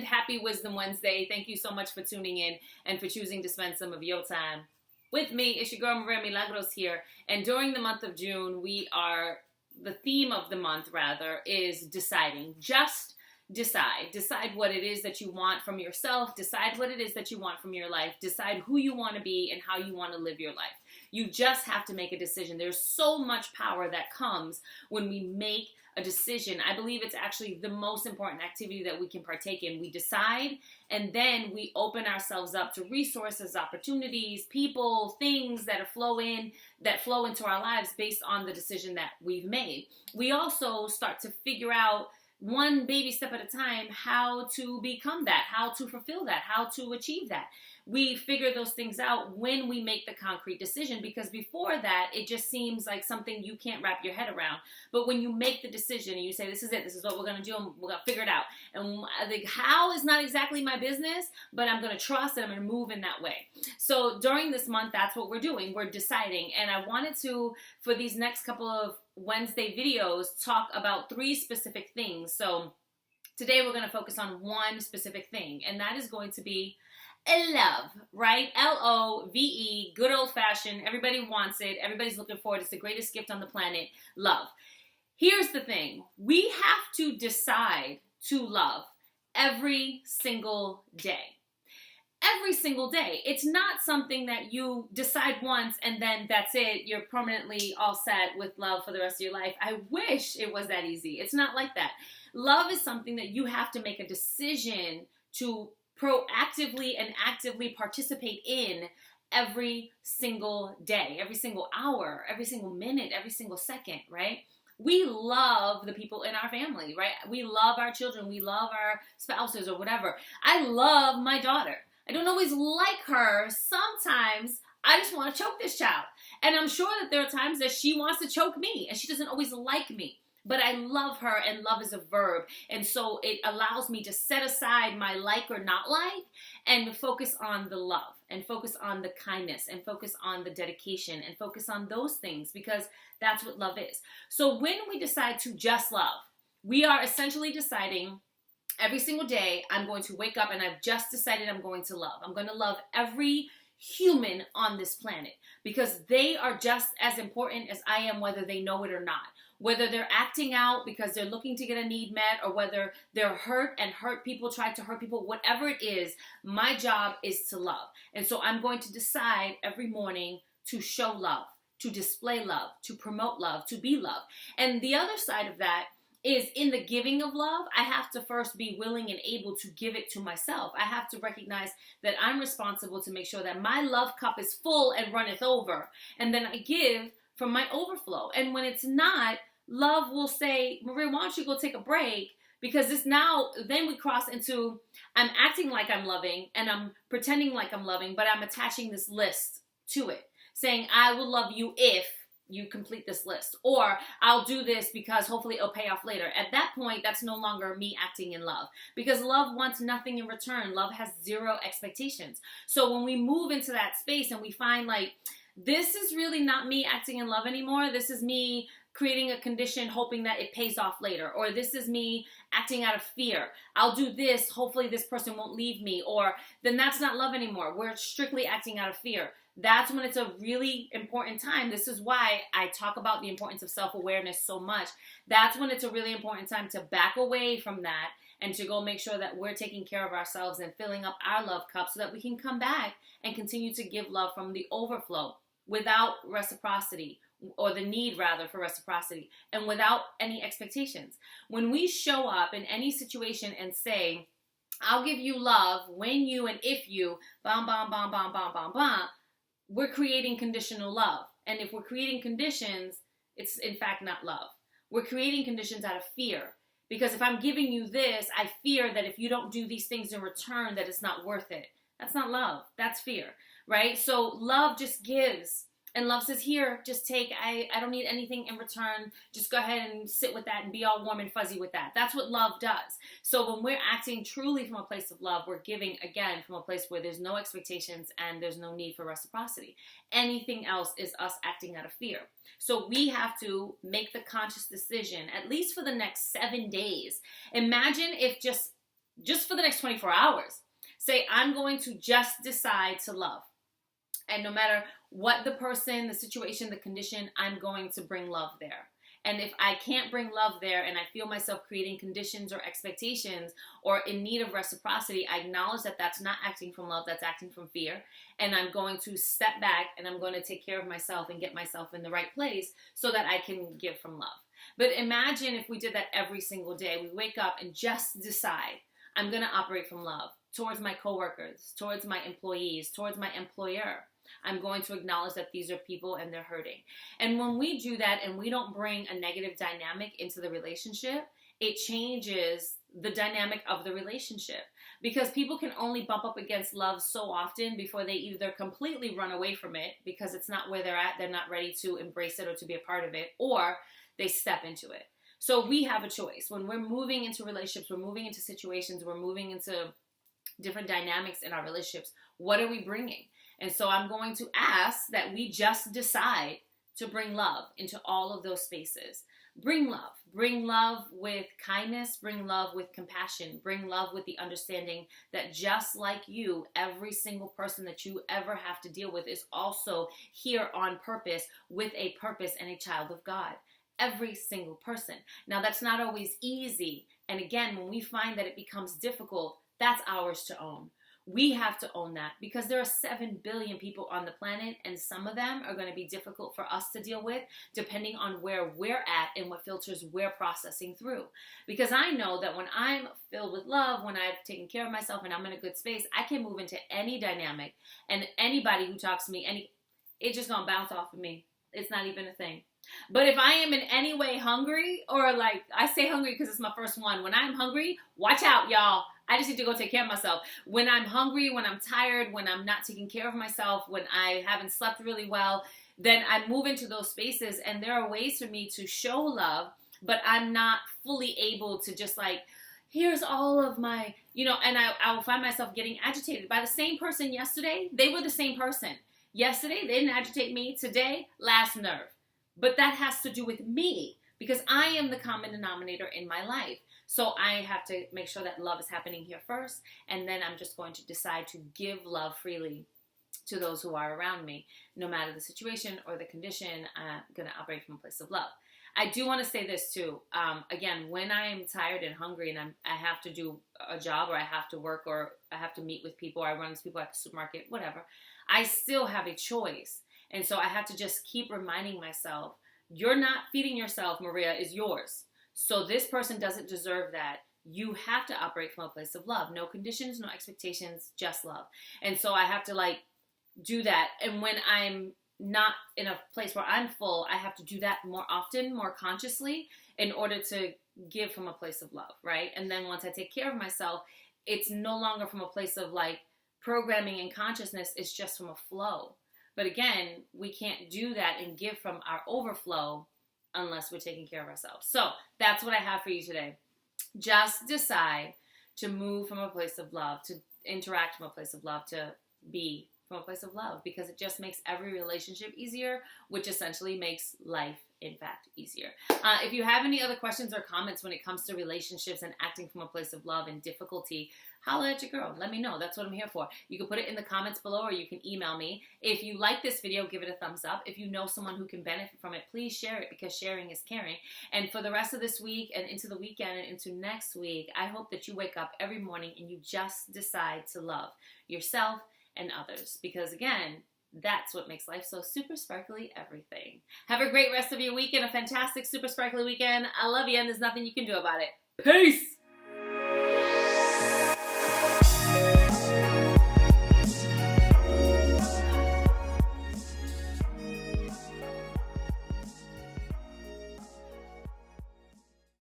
happy Wisdom Wednesday. Thank you so much for tuning in and for choosing to spend some of your time with me. It's your girl Maria Milagros here. And during the month of June, the theme of the month rather is deciding. Just decide. Decide what it is that you want from yourself. Decide what it is that you want from your life. Decide who you want to be and how you want to live your life. You just have to make a decision. There's so much power that comes when we make a decision. I believe it's actually the most important activity that we can partake in. We decide, and then we open ourselves up to resources, opportunities, people, things that flow into our lives based on the decision that we've made. We also start to figure out one baby step at a time how to become that, how to fulfill that, how to achieve that. We figure those things out when we make the concrete decision, because before that, it just seems like something you can't wrap your head around. But when you make the decision and you say, this is it, this is what we're going to do, and we're going to figure it out. And the how is not exactly my business, but I'm going to trust and I'm going to move in that way. So during this month, that's what we're doing. We're deciding. And I wanted to, for these next couple of Wednesday videos, talk about 3 specific things. So today we're going to focus on one specific thing, and that is going to be love, right? Love, good old fashioned. Everybody wants it. Everybody's looking for it. It's the greatest gift on the planet, love. Here's the thing. We have to decide to love every single day. Every single day. It's not something that you decide once and then that's it. You're permanently all set with love for the rest of your life. I wish it was that easy. It's not like that. Love is something that you have to make a decision to proactively and actively participate in every single day, every single hour, every single minute, every single second, right? We love the people in our family, right? We love our children. We love our spouses or whatever. I love my daughter. I don't always like her. Sometimes I just want to choke this child. And I'm sure that there are times that she wants to choke me and she doesn't always like me. But I love her, and love is a verb. And so it allows me to set aside my like or not like and focus on the love and focus on the kindness and focus on the dedication and focus on those things, because that's what love is. So when we decide to just love, we are essentially deciding every single day, I'm going to wake up and I've just decided I'm going to love. I'm going to love every human on this planet, because they are just as important as I am, whether they know it or not. Whether they're acting out because they're looking to get a need met, or whether they're hurt and hurt people, try to hurt people, whatever it is, my job is to love. And so I'm going to decide every morning to show love, to display love, to promote love, to be love. And the other side of that is, in the giving of love, I have to first be willing and able to give it to myself. I have to recognize that I'm responsible to make sure that my love cup is full and runneth over. And then I give from my overflow. And when it's not, love will say, Maria, why don't you go take a break? Because then we cross into, I'm acting like I'm loving and I'm pretending like I'm loving, but I'm attaching this list to it, saying, I will love you if you complete this list, or I'll do this because hopefully it'll pay off later. At that point, that's no longer me acting in love, because love wants nothing in return. Love has zero expectations. So when we move into that space and we find like, this is really not me acting in love anymore. This is me creating a condition hoping that it pays off later, or this is me acting out of fear. I'll do this, hopefully this person won't leave me, or then that's not love anymore. We're strictly acting out of fear. That's when it's a really important time. This is why I talk about the importance of self-awareness so much. That's when it's a really important time to back away from that and to go make sure that we're taking care of ourselves and filling up our love cup so that we can come back and continue to give love from the overflow without reciprocity, or the need rather for reciprocity, and without any expectations. When we show up in any situation and say, I'll give you love when you and if you, bam, bam, bam, bam, bam, bam, bam, we're creating conditional love. And if we're creating conditions, it's in fact not love. We're creating conditions out of fear. Because if I'm giving you this, I fear that if you don't do these things in return, that it's not worth it. That's not love. That's fear, right? So love just gives. And love says, here, just take, I don't need anything in return. Just go ahead and sit with that and be all warm and fuzzy with that. That's what love does. So when we're acting truly from a place of love, we're giving, again, from a place where there's no expectations and there's no need for reciprocity. Anything else is us acting out of fear. So we have to make the conscious decision, at least for the next 7 days. Imagine if just just for the next 24 hours. Say, I'm going to just decide to love. And no matter what the person, the situation, the condition, I'm going to bring love there. And if I can't bring love there and I feel myself creating conditions or expectations or in need of reciprocity, I acknowledge that that's not acting from love, that's acting from fear. And I'm going to step back and I'm going to take care of myself and get myself in the right place so that I can give from love. But imagine if we did that every single day. We wake up and just decide, I'm going to operate from love towards my coworkers, towards my employees, towards my employer. I'm going to acknowledge that these are people and they're hurting. And when we do that and we don't bring a negative dynamic into the relationship, it changes the dynamic of the relationship. Because people can only bump up against love so often before they either completely run away from it because it's not where they're at, they're not ready to embrace it or to be a part of it, or they step into it. So we have a choice. When we're moving into relationships, we're moving into situations, we're moving into different dynamics in our relationships, what are we bringing? And so I'm going to ask that we just decide to bring love into all of those spaces. Bring love. Bring love with kindness. Bring love with compassion. Bring love with the understanding that just like you, every single person that you ever have to deal with is also here on purpose with a purpose and a child of God. Every single person. Now, that's not always easy. And again, when we find that it becomes difficult, that's ours to own. We have to own that because there are 7 billion people on the planet and some of them are going to be difficult for us to deal with depending on where we're at and what filters we're processing through. Because I know that when I'm filled with love, when I've taken care of myself and I'm in a good space, I can move into any dynamic and anybody who talks to me, it's just going to bounce off of me. It's not even a thing. But if I am in any way hungry, or like I say hungry because it's my first one, when I'm hungry, watch out, y'all. I just need to go take care of myself. When I'm hungry, when I'm tired, when I'm not taking care of myself, when I haven't slept really well, then I move into those spaces and there are ways for me to show love, but I'm not fully able to just like, here's all of my, and I will find myself getting agitated by the same person yesterday. They were the same person. Yesterday, they didn't agitate me. Today, last nerve. But that has to do with me because I am the common denominator in my life. So I have to make sure that love is happening here first. And then I'm just going to decide to give love freely to those who are around me. No matter the situation or the condition, I'm going to operate from a place of love. I do want to say this too. Again, when I'm tired and hungry and I have to do a job or I have to work or I have to meet with people or I run into people at the supermarket, whatever, I still have a choice. And so I have to just keep reminding myself, you're not feeding yourself, Maria, is yours. So this person doesn't deserve that. You have to operate from a place of love. No conditions, no expectations, just love. And so I have to do that. And when I'm not in a place where I'm full, I have to do that more often, more consciously in order to give from a place of love, right? And then once I take care of myself, it's no longer from a place of programming and consciousness. It's just from a flow. But again, we can't do that and give from our overflow unless we're taking care of ourselves. So that's what I have for you today. Just decide to move from a place of love, to interact from a place of love, to be from a place of love, because it just makes every relationship easier, which essentially makes life, in fact, easier. If you have any other questions or comments when it comes to relationships and acting from a place of love and difficulty, holla at your girl. Let me know. That's what I'm here for. You can put it in the comments below or you can email me. If you like this video, give it a thumbs up. If you know someone who can benefit from it, please share it because sharing is caring. And for the rest of this week and into the weekend and into next week, I hope that you wake up every morning and you just decide to love yourself and others, because again, that's what makes life so super sparkly everything. Have a great rest of your week and a fantastic super sparkly weekend. I love you and there's nothing you can do about it. Peace!